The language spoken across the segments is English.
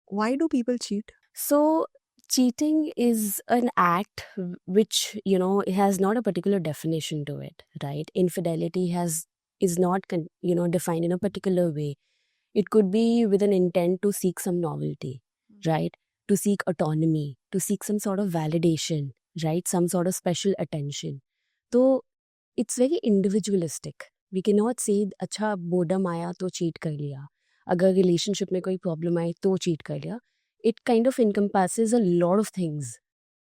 why do people cheat? So cheating is an act which, it has not a particular definition to it, right? Infidelity is not defined in a particular way. It could be with an intent to seek some novelty, right? To seek autonomy, to seek some sort of validation, right? Some sort of special attention. So it's very individualistic. We cannot say अच्छा boredom आया तो cheat कर लिया, अगर relationship में कोई problem आई तो cheat कर लिया. It kind of encompasses a lot of things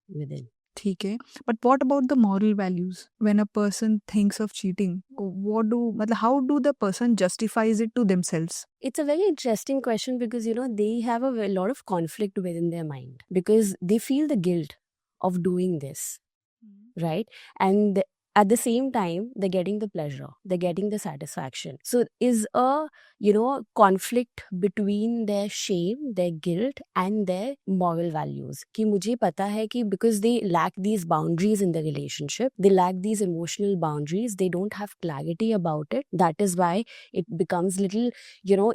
within. ठीक है, but what about the moral values when a person thinks of cheating? मतलब how do the person justifies it to themselves? It's a very interesting question because they have a lot of conflict within their mind because they feel the guilt of doing this, right? And at the same time they're getting the pleasure, they're getting the satisfaction. So is a conflict between their shame, their guilt and their moral values कि मुझे पता है कि because they lack these boundaries in the relationship, they lack these emotional boundaries, they don't have clarity about it. That is why it becomes little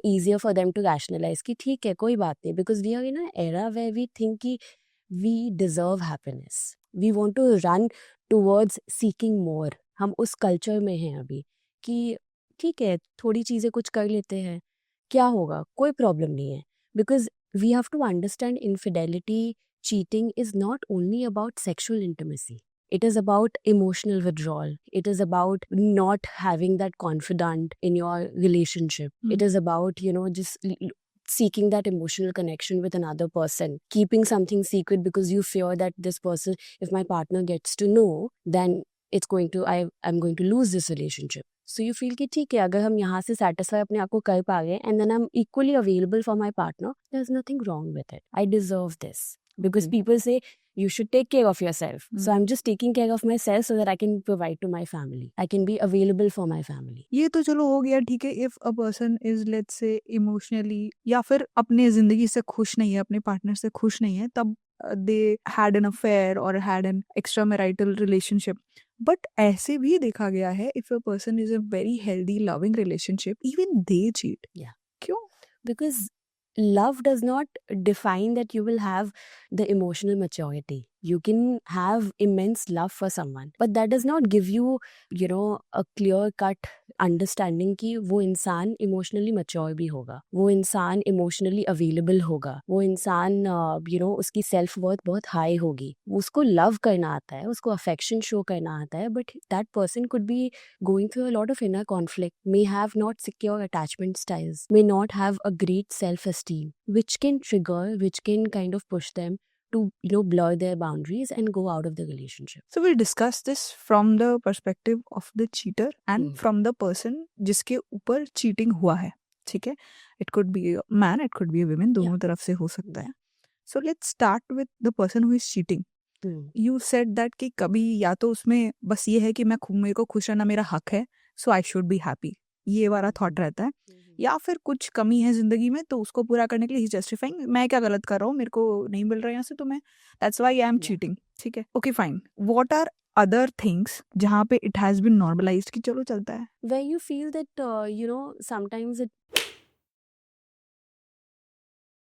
easier for them to rationalize कि ठीक है कोई बात नहीं, because we are in an era where we think कि we deserve happiness, we want to run towards seeking more. हम उस culture में हैं अभी कि ठीक है थोड़ी चीज़ें कुछ कर लेते हैं, क्या होगा, कोई प्रॉब्लम नहीं है. Because we have to understand infidelity, cheating is not only about sexual intimacy. It is about emotional withdrawal. It is about not having that confidant in your relationship. It is about, just seeking that emotional connection with another person, keeping something secret because you fear that this person, if my partner gets to know, then I'm going to lose this relationship. So you feel कि ठीक है अगर हम यहाँ से satisfy अपने आप को कर पा गए and then I'm equally available for my partner, there's nothing wrong with it. I deserve this. Because people say you should take care of yourself. So I'm just taking care of myself so that I can provide to my family. I can be available for my family. ये तो चलो हो गया ठीक है. If a person is let's say emotionally या फिर अपने जिंदगी से खुश नहीं है, अपने पार्टनर से खुश नहीं है, तब they had an affair or had an extramarital relationship. But ऐसे भी देखा गया है if a person is a very healthy loving relationship, even they cheat. Yeah. क्यों? Because love does not define that you will have the emotional maturity. You can have immense love for someone, but that does not give you, a clear cut understanding कि वो इंसान emotionally mature भी होगा, वो इंसान emotionally available होगा, वो इंसान उसकी self worth बहुत high होगी, उसको love करना आता है, उसको affection show करना आता है, but that person could be going through a lot of inner conflict, may have not secure attachment styles, may not have a great self-esteem, which can kind of push them to blur their boundaries and go out of the relationship. So we'll discuss this from the perspective of the cheater and from the person जिसके ऊपर cheating हुआ है. ठीक है? It could be a man, it could be a woman, दोनों तरफ से हो सकता है. So let's start with the person who is cheating. You said that कि कभी या तो उसमें बस ये है कि मेरे को खुश रहना मेरा हक है, so I should be happy. ये वाला थॉट रहता है. या फिर कुछ कमी है जिंदगी में तो उसको पूरा करने के लिए he's justifying मैं क्या गलत कर रहा हूँ, मेरे को नहीं मिल रहा है यहाँ से तो मैं that's why I am cheating. ठीक है? Okay fine. What are other things जहाँ पे it has been normalized कि चलो चलता है? Where you feel that sometimes it